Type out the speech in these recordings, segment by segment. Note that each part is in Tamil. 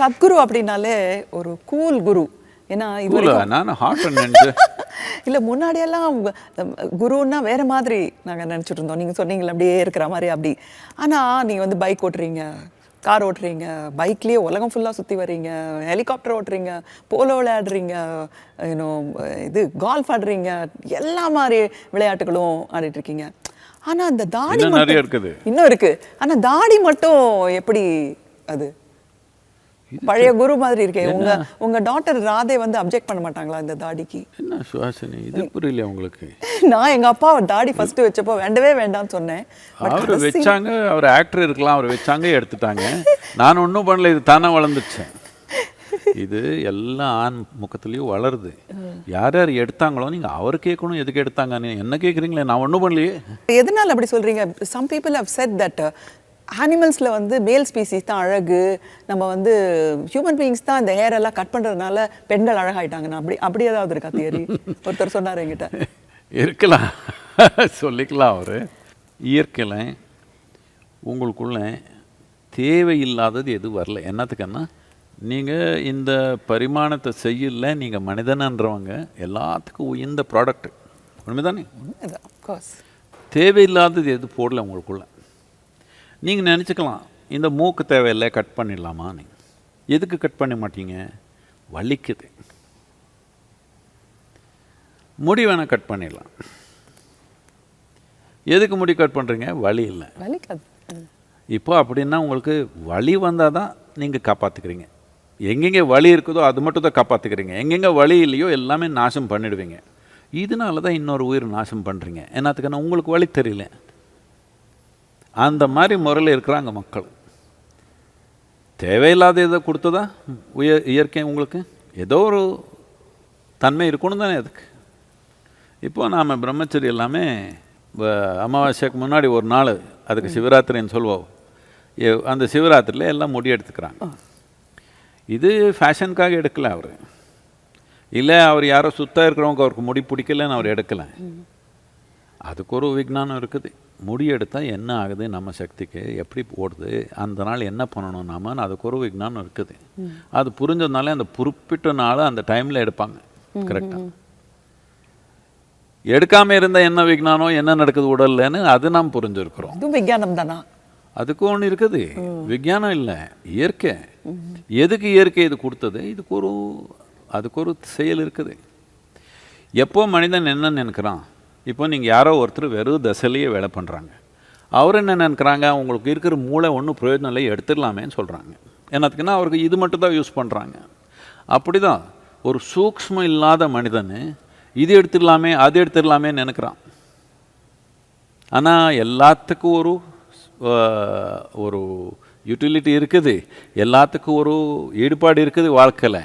சத்குரு அப்படின்னாலே ஒரு கூல் குரு. ஏன்னா இது இல்லை முன்னாடியெல்லாம் குருன்னா வேற மாதிரி நாங்கள் நினச்சிட்டு இருந்தோம். நீங்கள் சொன்னீங்களே அப்படியே இருக்கிற மாதிரி அப்படி. ஆனால் நீங்கள் வந்து பைக் ஓட்டுறீங்க, கார் ஓட்டுறீங்க, பைக்லேயே உலகம் ஃபுல்லாக சுற்றி வர்றீங்க, ஹெலிகாப்டர் ஓட்டுறீங்க, போலோ விளையாடுறீங்க, இது கால்ஃப் ஆடுறீங்க, எல்லா மாதிரி விளையாட்டுகளும் ஆடிட்டு இருக்கீங்க. ஆனால் அந்த தாடி நிறைய இருக்குது, இன்னும் இருக்குது. ஆனால் தாடி மட்டும் எப்படி அது பழைய குரு மாதிரி இருக்கே? உங்க டாக்டர் ராதே வந்து அப்ஜெக்ட் பண்ண மாட்டாங்களா இந்த தாடிக்கு? என்ன சுவாசினி, இது புரியல உங்களுக்கு? நான் எங்க அப்பா தாடி ஃபர்ஸ்ட் வச்சப்போ வேண்டவே வேண்டாம்னு சொன்னேன். அவர் வச்சாங்க, அவர் ஆக்டர் இருக்கலாம், அவர் வச்சாங்க, எடுத்துட்டாங்க. நான் ஒன்றும் பண்ணல, இது தானே வளர்ந்துச்சேன். இது எல்லாம் ஆண் முகத்துலேயும் வளருது. யார் யார் எடுத்தாங்களோ நீங்கள் அவர் கேட்கணும், எதுக்கு எடுத்தாங்கன்னு. என்ன கேட்குறீங்களே, நான் ஒன்றும் பண்ணலையே. எதனால் அப்படி சொல்கிறீங்க? Some people have said that அனிமல்ஸில் வந்து மேல் ஸ்பீசிஸ் தான் அழகு, நம்ம வந்து ஹியூமன் பீயிங்ஸ் தான் இந்த ஹேர் எல்லாம் கட் பண்ணுறதுனால பெண்கள் அழகாயிட்டாங்கண்ணா. அப்படி ஏதாவது இருக்கா தியரி? ஒருத்தர் சொன்னார் என்கிட்ட. இருக்கலாம், சொல்லிக்கலாம். அவர் இயற்கையில் உங்களுக்குள்ள தேவையில்லாதது எதுவும் வரல. என்னத்துக்குன்னா, நீங்கள் இந்த பரிமாணத்தை செய்யல, நீங்கள் மனிதனன்றவங்க எல்லாத்துக்கும் உயர்ந்த ப்ராடக்ட் உண்மைதானே? தேவையில்லாதது எது போடல உங்களுக்குள்ள. நீங்கள் நினச்சிக்கலாம், இந்த மூக்கு தேவையில்லை, கட் பண்ணிடலாமா? நீங்கள் எதுக்கு கட் பண்ண மாட்டீங்க? வலிக்குது. முடி வேணால் கட் பண்ணிடலாம். எதுக்கு முடி கட் பண்ணுறீங்க? வலி இல்லை. இப்போ அப்படின்னா உங்களுக்கு வலி வந்தால் தான் நீங்கள் காப்பாற்றிக்கிறீங்க. எங்கெங்கே வலி இருக்குதோ அது மட்டும் தான் காப்பாற்றிக்கிறீங்க. எங்கெங்கே வலி இல்லையோ எல்லாமே நாசம் பண்ணிடுவீங்க. இதனால தான் இன்னொரு உயிர் நாசம் பண்ணுறீங்க. என்னத்துக்குன்னா உங்களுக்கு வலி தெரியல. அந்த மாதிரி முறையில் இருக்கிறாங்க மக்கள். தேவையில்லாத இதை கொடுத்ததா இயற்கை உங்களுக்கு ஏதோ ஒரு தன்மை இருக்கணும் தானே அதுக்கு. இப்போ நாம் பிரம்மச்சரி எல்லாமே அமாவாசைக்கு முன்னாடி ஒரு நாள், அதுக்கு சிவராத்திரின்னு சொல்லுவோம். அந்த சிவராத்திரியில் எல்லாம் முடி எடுத்துக்கிறாங்க. இது ஃபேஷனுக்காக எடுக்கலை அவர். இல்லை அவர் யாரோ சுத்தம் இருக்கிறவங்க அவருக்கு முடி பிடிக்கலன்னு அவர் எடுக்கலை. அதுக்கு ஒரு விஞ்ஞானம் இருக்குது. முடி எடுத்தால் என்ன ஆகுது, நம்ம சக்திக்கு எப்படி ஓடுது, அந்த நாள் என்ன பண்ணணும் நாம, அதுக்கு ஒரு விஞ்ஞானம் இருக்குது. அது புரிஞ்சதுனால அந்த குறிப்பிட்ட நாள் அந்த டைமில் எடுப்பாங்க. கரெக்டாக எடுக்காமல் இருந்தால் என்ன விஞ்ஞானம், என்ன நடக்குது உடல்லன்னு அது நாம் புரிஞ்சுருக்கிறோம். விஞ்ஞானம் தானா? அதுக்கு ஒன்று இருக்குது. விஞ்ஞானம் இல்லை, இயற்கை. எதுக்கு இயற்கை இது கொடுத்தது? அதுக்கு ஒரு செயல் இருக்குது. எப்போ மனிதன் என்ன நினைக்கிறான், இப்போ நீங்கள் யாரோ ஒருத்தர் வெறும் தசையிலேயே வேலை பண்ணுறாங்க. அவர் என்ன நினைக்கிறாங்க, உங்களுக்கு இருக்கிற மூளை ஒன்றும் பிரயோஜனம் இல்லை, எடுத்துடலாமேன்னு சொல்கிறாங்க. என்னத்துக்குன்னா அவருக்கு இது மட்டும் தான் யூஸ் பண்ணுறாங்க. அப்படி தான் ஒரு சூக்ஷ்மம் இல்லாத மனிதன் இது எடுத்துடலாமே அது எடுத்துடலாமே நினைக்கிறான். ஆனால் எல்லாத்துக்கும் ஒரு யூட்டிலிட்டி இருக்குது, எல்லாத்துக்கும் ஒரு ஈடுபாடு இருக்குது வாழ்க்கையில்.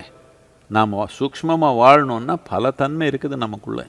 நாம் சூக்ஷ்மமாக வாழணுன்னா பல தன்மை இருக்குது நமக்குள்ளே.